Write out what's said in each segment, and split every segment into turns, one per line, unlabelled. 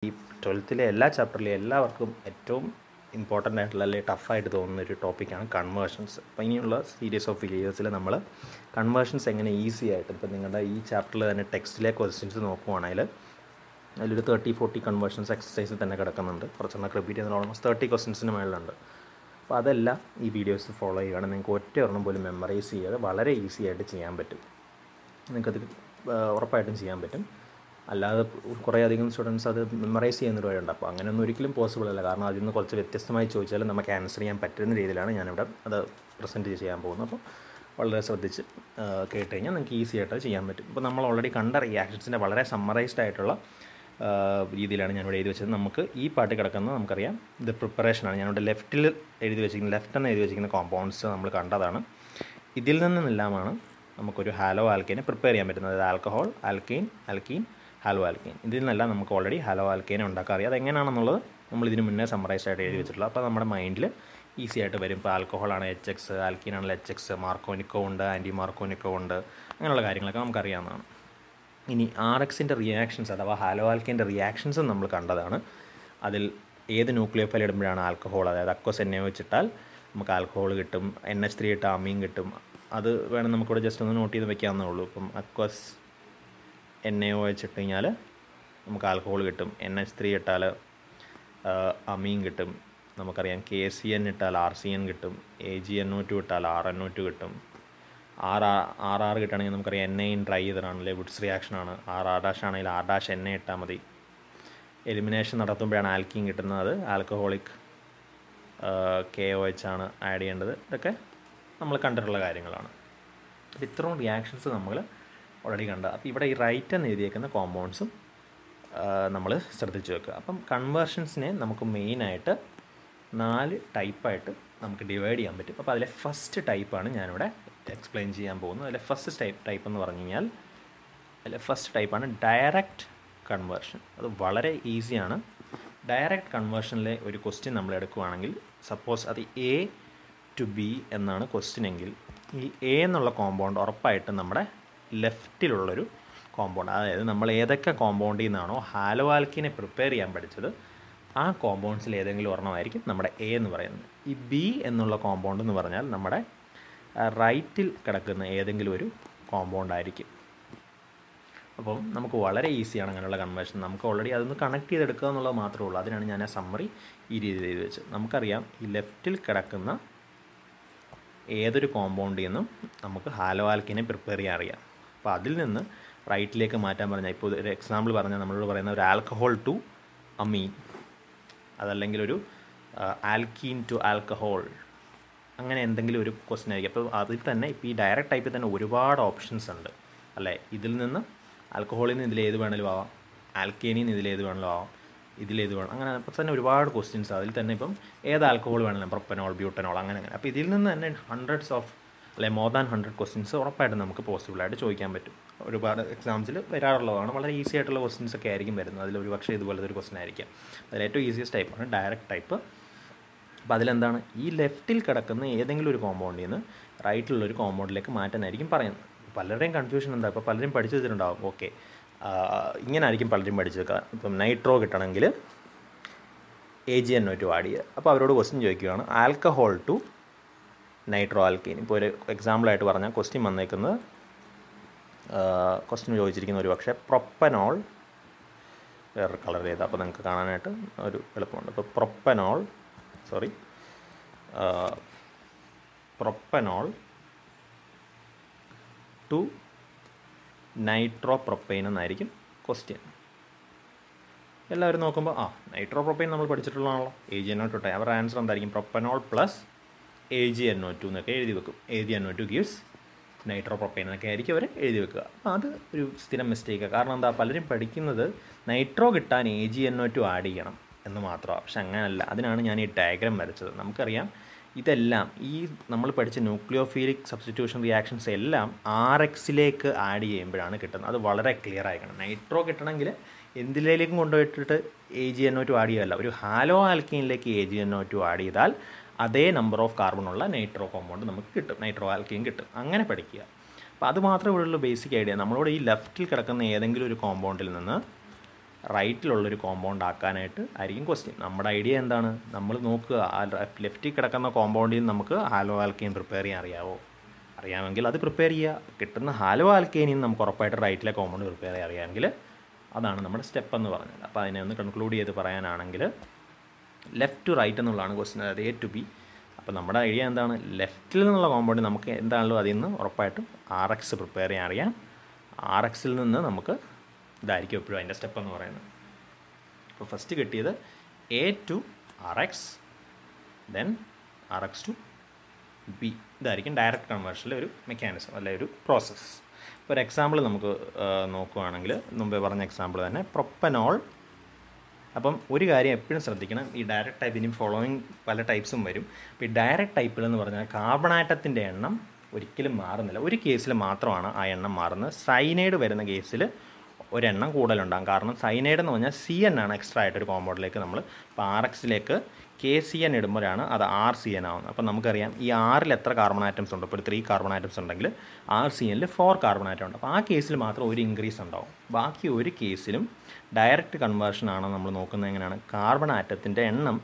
ഈ 12th എല്ലാ ചാപ്റ്ററിലും എല്ലാവർക്കും ഏറ്റവും ഇമ്പോർട്ടൻ്റ് ആയിട്ടുള്ള അല്ലെങ്കിൽ ടഫായിട്ട് തോന്നുന്ന ഒരു ടോപ്പിക്കാണ് കൺവേർഷൻസ്. അപ്പോൾ ഇനിയുള്ള സീരീസ് ഓഫ് വീഡിയോസിൽ നമ്മൾ കൺവേർഷൻസ് എങ്ങനെ ഈസി ആയിട്ട്, ഇപ്പോൾ നിങ്ങളുടെ ഈ ചാപ്റ്ററിൽ തന്നെ ടെക്സ്റ്റിലെ ക്വസ്റ്റ്യൻസ് നോക്കുവാണെങ്കിൽ അതിലൊരു 30-40 കൺവേർഷൻസ് എക്സസൈസിൽ തന്നെ കിടക്കുന്നുണ്ട്. കുറച്ചെണ്ണം റിപ്പീറ്റ് ചെയ്യുന്ന ഓൾമോസ്റ്റ് 30 ക്വസ്റ്റ്യൻസിന് മേളിലുണ്ട്. അപ്പോൾ അതെല്ലാം ഈ വീഡിയോസ് ഫോളോ ചെയ്യുകയാണെങ്കിൽ നിങ്ങൾക്ക് ഒറ്റ ഒരെണ്ണം പോലും മെമ്മറൈസ് ചെയ്യാതെ വളരെ ഈസി ആയിട്ട് ചെയ്യാൻ പറ്റും. നിങ്ങൾക്കത് ഉറപ്പായിട്ടും ചെയ്യാൻ പറ്റും. അല്ലാതെ കുറേ അധികം സ്റ്റുഡൻസ് അത് മെമ്മറൈസ് ചെയ്യുന്നൊരു വഴിയുണ്ട്. അപ്പോൾ അങ്ങനെയൊന്നും ഒരിക്കലും പോസിബിൾ അല്ല. കാരണം അതിൽ നിന്ന് കുറച്ച് വ്യത്യസ്തമായി ചോദിച്ചാലും നമുക്ക് ആൻസർ ചെയ്യാൻ പറ്റുന്ന രീതിയിലാണ് ഞാനിവിടെ അത് പ്രസൻറ്റ് ചെയ്യാൻ പോകുന്നത്. അപ്പോൾ വളരെ ശ്രദ്ധിച്ച് കേട്ട് കഴിഞ്ഞാൽ നിങ്ങൾക്ക് ഈസി ആയിട്ട് അത് ചെയ്യാൻ പറ്റും. ഇപ്പോൾ നമ്മൾ ഓൾറെഡി കണ്ട റിയാക്ഷൻസിൻ്റെ വളരെ സമ്മറൈസ്ഡ് ആയിട്ടുള്ള രീതിയിലാണ് ഞാനിവിടെ എഴുതി വെച്ചത്. നമുക്ക് ഈ പാട്ട് കിടക്കുന്നത് നമുക്കറിയാം, ഇത് പ്രിപ്പറേഷനാണ്. ഞാനിവിടെ ലെഫ്റ്റിൽ എഴുതി വെച്ചിരിക്കുന്ന, ലെഫ്റ്റ് എന്ന് എഴുതി വെച്ചിരിക്കുന്ന കോമ്പൗണ്ട്സ് നമ്മൾ കണ്ടതാണ്. ഇതിൽ നിന്നെല്ലാമാണ് നമുക്കൊരു ഹാലോ ആൽക്കൈനെ പ്രിപ്പയർ ചെയ്യാൻ പറ്റുന്നത്. അതായത് alcohol, alkene, alkene, halo alkyne. ഇതിൽ നിന്നെല്ലാം നമുക്ക് ഓൾറെഡി ഹാലോ ആൽക്കൈനെ ഉണ്ടാക്കാൻ അറിയാം. അതെങ്ങനെയാണെന്നുള്ളത് നമ്മൾ ഇതിന് മുന്നേ സമ്മറൈസ് ആയിട്ട് എഴുതി വെച്ചിട്ടുള്ളത്. അപ്പോൾ നമ്മുടെ മൈൻഡിൽ ഈസി ആയിട്ട് വരും. ഇപ്പോൾ ആൽക്കഹോളാണ് HX, ആൽക്കീനാണ് HX, മാർക്കോനിക്കോ ഉണ്ട്, ആൻറ്റി മാർക്കോനിക്കോ ഉണ്ട്, അങ്ങനെയുള്ള കാര്യങ്ങളൊക്കെ നമുക്കറിയാവുന്നതാണ്. ഇനി RXൻ്റെ റിയാക്ഷൻസ് അഥവാ ഹാലോ ആൽക്കൈൻ്റെ റിയാക്ഷൻസും നമ്മൾ കണ്ടതാണ്. അതിൽ ഏത് ന്യൂക്ലിയോഫൈൽ ഇടുമ്പോഴാണ് ആൽക്കഹോൾ, അതായത് അക്വസ് NaO വെച്ചിട്ടാൽ നമുക്ക് ആൽക്കഹോൾ കിട്ടും, NH3 ഇട്ട് അമീൻ കിട്ടും. അത് വേണം നമുക്കിവിടെ ജസ്റ്റ് ഒന്ന് നോട്ട് ചെയ്ത് വെക്കാവുന്നേ ഉള്ളൂ. ഇപ്പം അക്വസ് NaO വെച്ചിട്ട് കഴിഞ്ഞാൽ നമുക്ക് ആൽക്കഹോൾ കിട്ടും, NH3 ഇട്ടാൽ അമീൻ കിട്ടും. നമുക്കറിയാം KCN ഇട്ടാൽ RCN കിട്ടും, AgNO2 ഇട്ടാൽ RNO2 കിട്ടും. RR കിട്ടുകയാണെങ്കിൽ നമുക്കറിയാം NaN ട്രൈ ചെയ്തതാണല്ലേ, വുഡ്സ് റിയാക്ഷനാണ്. RR' ആണെങ്കിൽ R' ഇട്ടാൽ മതി. എലിമിനേഷൻ നടത്തുമ്പോഴാണ് ആൽക്കീൻ കിട്ടുന്നത്, ആൽക്കഹോളിക് KOH ആണ് ആഡ് ചെയ്യേണ്ടത്. ഇതൊക്കെ നമ്മൾ കണ്ടിട്ടുള്ള കാര്യങ്ങളാണ്. അപ്പോൾ ഇത്രയും റിയാക്ഷൻസ് നമ്മൾ ഓൾറെഡി കണ്ട. അപ്പോൾ ഇവിടെ ഈ റൈറ്റ് എന്ന് എഴുതിയേക്കുന്ന കോമ്പൗണ്ട്സും നമ്മൾ ശ്രദ്ധിച്ച് വെക്കുക. അപ്പം കൺവേർഷൻസിനെ നമുക്ക് മെയിനായിട്ട് 4 ടൈപ്പായിട്ട് നമുക്ക് ഡിവൈഡ് ചെയ്യാൻ പറ്റും. അപ്പോൾ അതിലെ ഫസ്റ്റ് ടൈപ്പാണ് ഞാനിവിടെ എക്സ്പ്ലെയിൻ ചെയ്യാൻ പോകുന്നത്. അതിലെ ഫസ്റ്റ് ടൈപ്പ് എന്ന് പറഞ്ഞു കഴിഞ്ഞാൽ ഫസ്റ്റ് ടൈപ്പാണ് ഡയറക്റ്റ് കൺവേർഷൻ. അത് വളരെ ഈസിയാണ്. ഡയറക്റ്റ് കൺവേർഷനിലെ ഒരു ക്വസ്റ്റ്യൻ നമ്മൾ എടുക്കുകയാണെങ്കിൽ, സപ്പോസ് അത് A to B എന്നാണ് ക്വസ്റ്റ്യൻ എങ്കിൽ, ഈ A എന്നുള്ള കോമ്പൗണ്ട് ഉറപ്പായിട്ടും നമ്മുടെ ലെഫ്റ്റിലുള്ളൊരു കോമ്പൗണ്ട്. അതായത് നമ്മൾ ഏതൊക്കെ കോമ്പൗണ്ടിൽ നിന്നാണോ ഹാലോ ആൽക്കീനെ പ്രിപ്പയർ ചെയ്യാൻ പഠിച്ചത് ആ കോമ്പൗണ്ട്സിൽ ഏതെങ്കിലും ഒരെണ്ണമായിരിക്കും നമ്മുടെ A എന്ന് പറയുന്നത്. ഈ B എന്നുള്ള കോമ്പൗണ്ട് എന്ന് പറഞ്ഞാൽ നമ്മുടെ റൈറ്റിൽ കിടക്കുന്ന ഏതെങ്കിലും ഒരു കോമ്പൗണ്ട് ആയിരിക്കും. അപ്പം നമുക്ക് വളരെ ഈസിയാണ് അങ്ങനെയുള്ള കൺവേർഷൻ. നമുക്ക് ഓൾറെഡി അതൊന്ന് കണക്ട് ചെയ്തെടുക്കുക എന്നുള്ളത് മാത്രമേ ഉള്ളൂ. അതിനാണ് ഞാൻ ആ സമ്മറി ഈ രീതിയിൽ എഴുതി വെച്ചത്. നമുക്കറിയാം ഈ ലെഫ്റ്റിൽ കിടക്കുന്ന ഏതൊരു കോമ്പൗണ്ടിൽ നിന്നും നമുക്ക് ഹാലോ ആൽക്കീനെ പ്രിപ്പയർ ചെയ്യാൻ അറിയാം. അപ്പോൾ അതിൽ നിന്ന് റൈറ്റിലേക്ക് മാറ്റാൻ പറഞ്ഞാൽ, ഇപ്പോൾ ഒരു എക്സാമ്പിൾ പറഞ്ഞാൽ നമ്മളോട് പറയുന്ന ഒരു ആൽക്കഹോൾ ടു അമീൻ, അതല്ലെങ്കിൽ ഒരു ആൽക്കീൻ ടു ആൽക്കഹോൾ, അങ്ങനെ എന്തെങ്കിലും ഒരു ക്വസ്റ്റ്യൻ ആയിരിക്കും. അപ്പോൾ അതിൽ തന്നെ ഇപ്പോൾ ഈ ഡയറക്റ്റ് ടൈപ്പിൽ തന്നെ ഒരുപാട് ഓപ്ഷൻസ് ഉണ്ട് അല്ലേ. ഇതിൽ നിന്ന് ആൽക്കഹോളിൽ നിന്ന് ഇതിലേത് വേണമെങ്കിലും ആവാം, ആൽക്കേനിൽ നിന്ന് ഇതിലേത് വേണമെങ്കിലും ആവാം, ഇതിലേത് വേണം, അങ്ങനെ അപ്പോൾ തന്നെ ഒരുപാട് ക്വസ്റ്റ്യൻസ്. അതിൽ തന്നെ ഇപ്പം ഏത് ആൽക്കഹോൾ വേണമെങ്കിലും, പ്രൊപ്പനോൾ, ബ്യൂട്ടനോൾ, അങ്ങനെ. അപ്പോൾ ഇതിൽ നിന്ന് തന്നെ ഹൺഡ്രഡ്സ് ഓഫ് അല്ലെങ്കിൽ മോർ ദാൻ 100 ക്വസ്റ്റ്യൻസ് ഉറപ്പായിട്ടും നമുക്ക് പോസിബിളായിട്ട് ചോദിക്കാൻ പറ്റും. ഒരുപാട് എക്സാംസിൽ വരാറുള്ളതാണ്. വളരെ ഈസി ആയിട്ടുള്ള ക്വസ്റ്റ്യൻസ് ഒക്കെ ആയിരിക്കും വരുന്നത്. അതിൽ ഒരു പക്ഷേ ഇതുപോലത്തെ ഒരു ക്വസ്റ്റ്യൻ ആയിരിക്കും. അതിൽ ഏറ്റവും ഈസിയസ്റ്റ് ടൈപ്പാണ് ഡയറക്റ്റ് ടൈപ്പ്. അപ്പോൾ അതിലെന്താണ്, ഈ ലെഫ്റ്റിൽ കിടക്കുന്ന ഏതെങ്കിലും ഒരു കോമ്പൗണ്ടിൽ നിന്ന് റൈറ്റിലുള്ളൊരു കോമ്പൗണ്ടിലേക്ക് മാറ്റാനായിരിക്കും പറയുന്നത്. പലരുടെയും കൺഫ്യൂഷൻ എന്താ, ഇപ്പോൾ പലരും പഠിച്ചു വെച്ചിട്ടുണ്ടാകും. ഓക്കെ, ഇങ്ങനെ ആയിരിക്കും പലരും പഠിച്ചേക്കുക. ഇപ്പം നൈട്രോ കിട്ടണമെങ്കിൽ AgNO2 ആഡ് ചെയ്യുക. അപ്പോൾ അവരോട് ക്വസ്റ്റ്യൻ ചോദിക്കുകയാണ് ആൽക്കഹോൾ ടു നൈട്രോ ആൽക്കീൻ. ഇപ്പോൾ ഒരു എക്സാമ്പിളായിട്ട് പറഞ്ഞാൽ ക്വസ്റ്റ്യൻ വന്നേക്കുന്നത്, ക്വസ്റ്റ്യൻ ചോദിച്ചിരിക്കുന്ന ഒരു പക്ഷേ പ്രൊപ്പനോൾ, വേറെ കളർ ചെയ്താൽ അപ്പോൾ നിങ്ങൾക്ക് കാണാനായിട്ട് ഒരു എളുപ്പമുണ്ട്. ഇപ്പോൾ പ്രൊപ്പനോൾ ടു നൈട്രോ പ്രൊപ്പൈൻ എന്നായിരിക്കും ക്വസ്റ്റ്യൻ. എല്ലാവരും നോക്കുമ്പോൾ നൈട്രോ പ്രൊപ്പൈൻ നമ്മൾ പഠിച്ചിട്ടുള്ളതാണല്ലോ, AgNO2. അവരുടെ ആൻസർ എന്തായിരിക്കും, പ്രൊപ്പനോൾ പ്ലസ് AgNO2 എന്നൊക്കെ എഴുതി വെക്കും. AgNO2 ഗീവ്സ് നൈട്രോ പ്രൊപ്പൈൻ എന്നൊക്കെ ആയിരിക്കും അവർ എഴുതി വെക്കുക. അപ്പോൾ അത് ഒരു സ്ഥിരം മിസ്റ്റേക്കാണ്. കാരണം എന്താ, പലരും പഠിക്കുന്നത് നൈട്രോ കിട്ടാൻ AgNO2 ആഡ് ചെയ്യണം എന്ന് മാത്രമാണ്. പക്ഷെ അങ്ങനെയല്ല. അതിനാണ് ഞാൻ ഈ ഡയഗ്രാം വരച്ചത്. നമുക്കറിയാം ഇതെല്ലാം ഈ നമ്മൾ പഠിച്ച ന്യൂക്ലിയോഫീലിക് സബ്സ്റ്റിറ്റ്യൂഷൻ റിയാക്ഷൻസ് എല്ലാം RXലേക്ക് ആഡ് ചെയ്യുമ്പോഴാണ് കിട്ടുന്നത്. അത് വളരെ ക്ലിയർ ആയിരിക്കണം. നൈട്രോ കിട്ടണമെങ്കിൽ എന്തിലേക്കും കൊണ്ടുപോയിട്ടിട്ട് AgNO2 ആഡ് ചെയ്യുകയല്ല, ഒരു ഹാലോ ആൽക്കീനിലേക്ക് AgNO2 ആഡ് ചെയ്താൽ അതേ നമ്പർ ഓഫ് കാർബണുള്ള നൈട്രോ കോമ്പൗണ്ട് നമുക്ക് കിട്ടും, നൈട്രോ ആൽക്കീൻ കിട്ടും. അങ്ങനെ പഠിക്കുക. അപ്പോൾ അത് മാത്രമേ ഉള്ളൂ ബേസിക് ഐഡിയ. നമ്മളോട് ഈ ലെഫ്റ്റിൽ കിടക്കുന്ന ഏതെങ്കിലും ഒരു കോമ്പൗണ്ടിൽ നിന്ന് റൈറ്റിലുള്ളൊരു കോമ്പൗണ്ട് ആക്കാനായിട്ട് ആയിരിക്കും ക്വസ്റ്റ്യൻ. നമ്മുടെ ഐഡിയ എന്താണ്? നമ്മൾ നോക്കുക, ആ ലെഫ്റ്റിൽ കിടക്കുന്ന കോമ്പൗണ്ടിൽ നമുക്ക് ഹാലോ ആൽക്കെയിൻ പ്രിപ്പയർ ചെയ്യാൻ അറിയാമോ? അറിയാമെങ്കിൽ അത് പ്രിപ്പയർ ചെയ്യുക. കിട്ടുന്ന ഹാലോ ആൽക്കെയിനിൽ നമുക്ക് ഉറപ്പായിട്ട് റൈറ്റിലെ കോമ്പൗണ്ട് പ്രിപ്പയർ ചെയ്യാൻ അറിയാമെങ്കിൽ അതാണ് നമ്മുടെ സ്റ്റെപ്പ് എന്ന് പറഞ്ഞത്. അപ്പോൾ അതിനെ ഒന്ന് കൺക്ലൂഡ് ചെയ്ത് പറയാനാണെങ്കിൽ ലെഫ്റ്റ് ടു റൈറ്റ് എന്നുള്ളതാണ് ക്വസ്റ്റ്യൻ, അതായത് എ ടു ബി. അപ്പോൾ നമ്മുടെ ഐഡിയ എന്താണ്? ലെഫ്റ്റിൽ നിന്നുള്ള കോമ്പൗണ്ട് നമുക്ക് എന്താണല്ലോ അതിൽ നിന്ന് ഉറപ്പായിട്ടും RX പ്രിപ്പയർ ചെയ്യാൻ അറിയാം. RXൽ നിന്ന് നമുക്ക് ഇതായിരിക്കും എപ്പോഴും അതിൻ്റെ സ്റ്റെപ്പ് എന്ന് പറയുന്നത്. അപ്പോൾ ഫസ്റ്റ് കിട്ടിയത് A to RX, then RX to B. ഇതായിരിക്കും ഡയറക്റ്റ് കൺവേർഷനിലെ ഒരു മെക്കാനിസം അല്ലെ ഒരു പ്രോസസ്സ്. ഇപ്പോൾ ഒരു എക്സാമ്പിൾ നമുക്ക് നോക്കുകയാണെങ്കിൽ മുമ്പേ പറഞ്ഞ എക്സാമ്പിൾ തന്നെ പ്രൊപ്പനോൾ. അപ്പം ഒരു കാര്യം എപ്പോഴും ശ്രദ്ധിക്കണം, ഈ ഡയറക്റ്റ് ടൈപ്പ് ഇനി ഫോളോയിങ് പല ടൈപ്സും വരും. അപ്പോൾ ഈ ഡയറക്റ്റ് ടൈപ്പിൽ എന്ന് പറഞ്ഞാൽ കാർബൺ ആറ്റത്തിൻ്റെ എണ്ണം ഒരിക്കലും മാറുന്നില്ല. ഒരു കേസിൽ മാത്രമാണ് ആ എണ്ണം മാറുന്നത്. സൈനൈഡ് വരുന്ന കേസിൽ ഒരെണ്ണം കൂടുതലുണ്ടാകും. കാരണം സൈനൈഡ് എന്ന് പറഞ്ഞാൽ CN ആണ് എക്സ്ട്രാ ആയിട്ടൊരു കോമ്പൗണ്ടിലേക്ക് നമ്മൾ ഇപ്പോൾ RXലേക്ക് KCN ഇടുമ്പോഴാണ് അത് RCN ആവുന്നത്. അപ്പോൾ നമുക്കറിയാം ഈ Rൽ എത്ര കാർബൺ ആറ്റംസ് ഉണ്ട്. ഇപ്പോൾ ഒരു 3 കാർബൺ ആറ്റംസ് ഉണ്ടെങ്കിൽ RCNൽ 4 കാർബൺ ആറ്റം ഉണ്ട്. അപ്പോൾ ആ കേസിൽ മാത്രം ഒരു ഇൻക്രീസ് ഉണ്ടാവും. ബാക്കി ഒരു കേസിലും ഡയറക്റ്റ് കൺവേർഷനാണ് നമ്മൾ നോക്കുന്നത്. എങ്ങനെയാണ്? കാർബൺ ആറ്റത്തിൻ്റെ എണ്ണം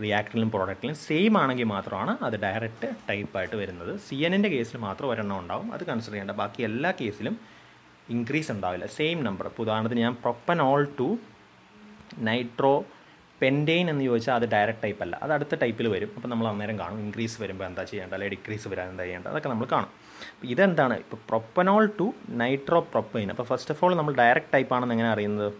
റിയാക്ടറിലും പ്രോഡക്റ്റിലും സെയിം ആണെങ്കിൽ മാത്രമാണ് അത് ഡയറക്റ്റ് ടൈപ്പായിട്ട് വരുന്നത്. CNൻ്റെ കേസിൽ മാത്രം ഒരെണ്ണം ഉണ്ടാവും, അത് കൺസിഡർ ചെയ്യേണ്ട. ബാക്കി എല്ലാ കേസിലും ഇൻക്രീസ് ഉണ്ടാവില്ല, സെയിം നമ്പർ. ഇപ്പോൾ ഉദാഹരണത്തിന് ഞാൻ പ്രൊപ്പനോൾ ടു നൈട്രോ പെൻറ്റെയിൻ എന്ന് ചോദിച്ചാൽ അത് ഡയറക്റ്റ് ടൈപ്പ് അല്ല, അത് അടുത്ത ടൈപ്പിൽ വരും. അപ്പോൾ നമ്മൾ അന്നേരം കാണും ഇൻക്രീസ് വരുമ്പോൾ എന്താ ചെയ്യേണ്ടത്, അല്ലെങ്കിൽ ഡിക്രീസ് വരാൻ എന്താ ചെയ്യേണ്ടത്, അതൊക്കെ നമ്മൾ കാണും. അപ്പോൾ ഇതെന്താണ്? ഇപ്പോൾ പ്രൊപ്പനോൾ ടു നൈട്രോ പ്രൊപ്പൈൻ. അപ്പോൾ ഫസ്റ്റ് ഓഫ് ഓൾ നമ്മൾ ഡയറക്റ്റ് ടൈപ്പ് ആണെന്ന് എങ്ങനെ അറിയുന്നത്?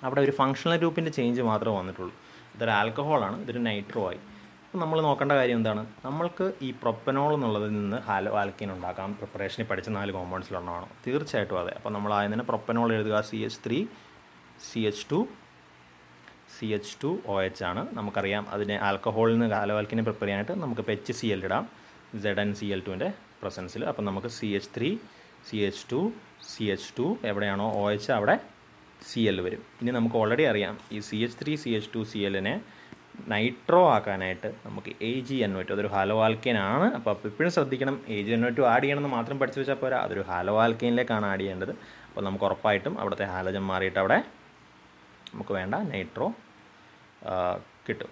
അവിടെ ഒരു ഫങ്ഷണൽ ഗ്രൂപ്പിൻ്റെ ചേഞ്ച് മാത്രമേ വന്നിട്ടുള്ളൂ. ഇതൊരു ആൽക്കഹോളാണ്, ഇതൊരു നൈട്രോ ആയി. അപ്പോൾ നമ്മൾ നോക്കേണ്ട കാര്യം എന്താണ്? നമ്മൾക്ക് ഈ പ്രൊപ്പനോൾ എന്നുള്ളതിൽ നിന്ന് ഹാലോ ആൽക്കീൻ ഉണ്ടാക്കാം. പ്രിപ്പറേഷനിൽ പഠിച്ച 4 കോമ്പൗണ്ട്സിലൊന്നാണോ? തീർച്ചയായിട്ടും അതെ. അപ്പോൾ നമ്മൾ ആദ്യം തന്നെ പ്രൊപ്പനോൾ എഴുതുക, CH3 CH2 OH ആണ്. നമുക്കറിയാം അതിനെ ആൽക്കഹോളിൽ നിന്ന് ഹാലോ ആൽക്കീനെ പ്രിപ്പയർ ചെയ്യാനായിട്ട് നമുക്ക് ഇപ്പോൾ HCl ഇടാം, ZnCl2ൻ്റെ പ്രസൻസിൽ. അപ്പം നമുക്ക് CH3 CH2 എവിടെയാണോ OH അവിടെ Cl വരും. ഇനി നമുക്ക് ഓൾറെഡി അറിയാം ഈ CH3 CH2 Clനെ നൈട്രോ ആക്കാനായിട്ട് നമുക്ക് AgNO2, അതൊരു ഹാലോ ആൽക്കെയിൻ ആണ്. അപ്പോൾ എപ്പോഴും ശ്രദ്ധിക്കണം, AgNO2 ആഡ് ചെയ്യണമെന്ന് മാത്രം പഠിച്ചു വെച്ചാൽ പോരാ, അതൊരു ഹാലോ ആൽക്കെയിനിലേക്കാണ് ആഡ് ചെയ്യേണ്ടത്. അപ്പോൾ നമുക്ക് ഉറപ്പായിട്ടും അവിടുത്തെ ഹാലജൻ മാറിയിട്ട് അവിടെ നമുക്ക് വേണ്ട നൈട്രോ കിട്ടും.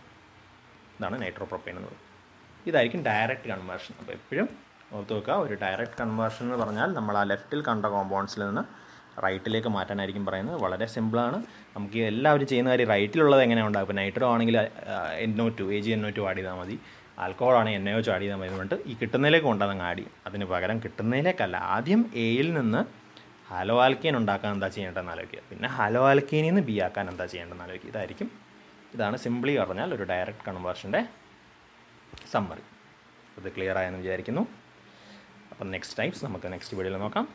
ഇതാണ് നൈട്രോ പ്രൊപ്പൈൻ എന്ന് പറയുന്നത്. ഇതായിരിക്കും ഡയറക്റ്റ് കൺവേർഷൻ. അപ്പോൾ എപ്പോഴും ഓർത്ത് വെക്കുക, ഒരു ഡയറക്റ്റ് കൺവേർഷൻ എന്ന് പറഞ്ഞാൽ നമ്മൾ ആ ലെഫ്റ്റിൽ കണ്ട കോമ്പൗണ്ട്സിൽ നിന്ന് റൈറ്റിലേക്ക് മാറ്റാനായിരിക്കും പറയുന്നത്. വളരെ സിമ്പിളാണ്. നമുക്ക് എല്ലാവരും ചെയ്യുന്ന കാര്യം റൈറ്റിലുള്ളത് എങ്ങനെ ഉണ്ടാകും. ഇപ്പോൾ നൈട്രോ ആണെങ്കിൽ NO2 AgNO2 ആഡ് ചെയ്താൽ മതി, ആൽക്കഹോൾ ആണെങ്കിൽ NaOH ആഡ് ചെയ്താൽ മതി. എന്നിട്ട് ഈ കിട്ടുന്നതിലേക്ക് കൊണ്ടുവന്ന് ആഡ് ചെയ്യും. അതിന് പകരം കിട്ടുന്നതിലേക്കല്ല, ആദ്യം Aയിൽ നിന്ന് ഹാലോ ആൽക്കെയിൻ ഉണ്ടാക്കാൻ എന്താ ചെയ്യേണ്ടതെന്ന് ആലോചിക്കുക, പിന്നെ ഹാലോ ആൽക്കെയിനിൽ നിന്ന് B ആക്കാൻ എന്താ ചെയ്യേണ്ടതെന്ന് ആലോചിക്കുക. ഇതാണ് സിംപ്ലി പറഞ്ഞാൽ ഒരു ഡയറക്റ്റ് കൺവേർഷൻ്റെ സമ്മറി. ഇത് ക്ലിയർ ആയെന്ന് വിചാരിക്കുന്നു. അപ്പം നെക്സ്റ്റ് ടൈപ്സ് നമുക്ക് നെക്സ്റ്റ് വീഡിയോയിൽ നോക്കാം.